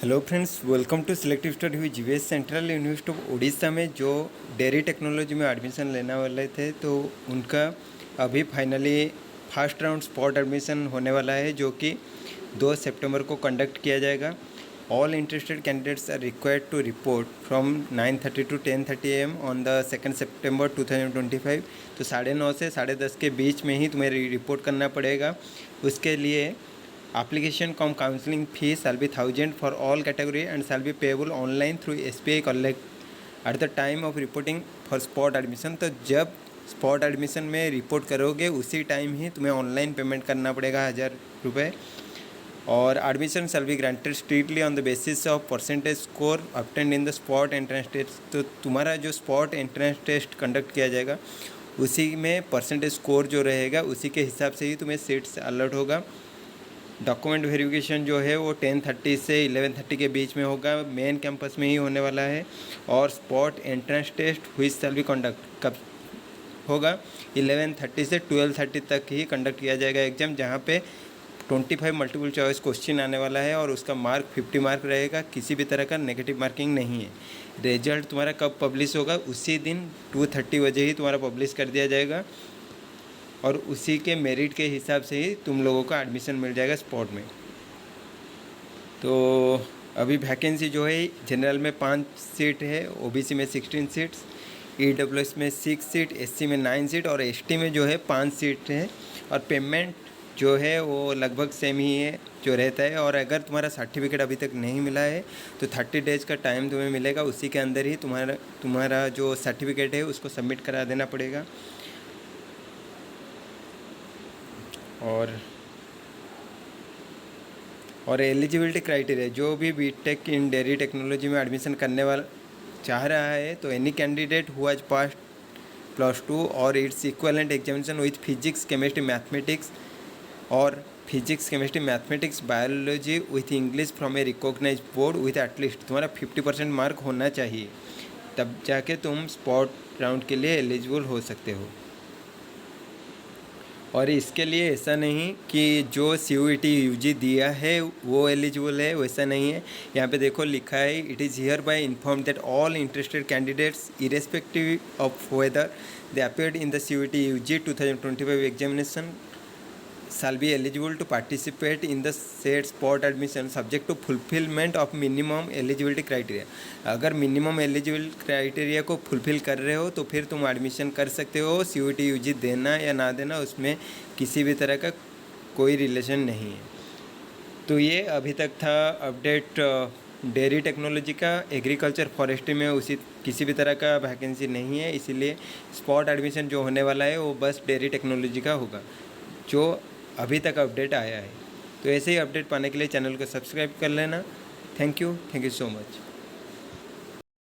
Hello friends, welcome to selective study with GVS. Central university of Orissa में जो dairy technology में admission लेने वाले थे तो उनका अभी finally first round spot admission होने वाला है, जो कि 2 सितंबर को कंडक्ट किया जाएगा। All interested candidates are required to report from 9:30 to 10:30 AM on the 2 September 2025। तो 9:30 से 10:30 के बीच में ही तुम्हें रिपोर्ट करना पड़ेगा। उसके लिए application cum counseling fee shall be 1,000 for all category and shall be payable online through SBI collect at the time of reporting for spot admission। तो जब स्पॉट एडमिशन में रिपोर्ट करोगे उसी टाइम ही तुम्हें ऑनलाइन पेमेंट करना पड़ेगा 1,000 रुपये। और admission shall be granted strictly on the basis of percentage score obtained in the spot entrance test. तो तुम्हारा जो स्पॉट एंट्रेंस टेस्ट कंडक्ट किया जाएगा उसी में परसेंटेज स्कोर जो रहेगा उसी के हिसाब से ही तुम्हें सीट्स अलॉट होगा। डॉक्यूमेंट वेरिफिकेशन जो है वो 10:30 से 11:30 के बीच में होगा, मेन कैंपस में ही होने वाला है। और spot entrance test which shall be conduct कब होगा 11:30 से 12:30 तक ही कंडक्ट किया जाएगा एग्जाम, जहाँ पे 25 मल्टीपल चॉइस क्वेश्चन आने वाला है और उसका मार्क 50 मार्क रहेगा। किसी भी तरह का नेगेटिव मार्किंग नहीं है। रिजल्ट तुम्हारा कब पब्लिश होगा, उसी दिन 2:30 बजे ही तुम्हारा पब्लिश कर दिया जाएगा और उसी के मेरिट के हिसाब से ही तुम लोगों को एडमिशन मिल जाएगा स्पॉट में। तो अभी वैकेंसी जो है जनरल में 5 सीट है, ओबीसी में 16 सीट्स, ईडब्ल्यूएस में 6 सीट, एससी में 9 सीट और एसटी में जो है 5 सीट है। और पेमेंट जो है वो लगभग सेम ही है जो रहता है। और अगर तुम्हारा सर्टिफिकेट अभी तक नहीं मिला है तो 30 डेज़ का टाइम तुम्हें मिलेगा, उसी के अंदर ही तुम्हारा जो सर्टिफिकेट है उसको सबमिट करा देना पड़ेगा। और एलिजिबिलिटी क्राइटेरिया, जो भी बीटेक इन डेयरी टेक्नोलॉजी में एडमिशन करने वाला चाह रहा है तो any candidate who has pass +2 और it's equivalent examination with physics chemistry mathematics और physics chemistry mathematics biology with English from a recognise board with at least तुम्हारा 50% मार्क होना चाहिए, तब जाके तुम स्पॉट राउंड के लिए एलिजिबल हो सकते हो। और इसके लिए ऐसा नहीं कि जो CUET UG दिया है वो एलिजिबल है, वैसा नहीं है। यहाँ पे देखो लिखा है, it is here bye inform that all interested candidates irrespective of whether they appeared in the CUET UG 2025 examination shall be eligible to participate in the said spot admission subject to fulfillment of minimum eligibility criteria। अगर minimum eligible criteria को fulfil कर रहे हो तो फिर तुम admission कर सकते हो। CUET UG देना या ना देना उसमें किसी भी तरह का कोई रिलेशन नहीं है। तो ये अभी तक था अपडेट डेयरी टेक्नोलॉजी का। एग्रीकल्चर फॉरेस्ट्री में उसी किसी भी तरह का वैकेंसी नहीं है, इसीलिए स्पॉट एडमिशन जो होने वाला है वो बस डेयरी टेक्नोलॉजी का होगा, जो अभी तक अपडेट आया है। तो ऐसे ही अपडेट पाने के लिए चैनल को सब्सक्राइब कर लेना। Thank you so much.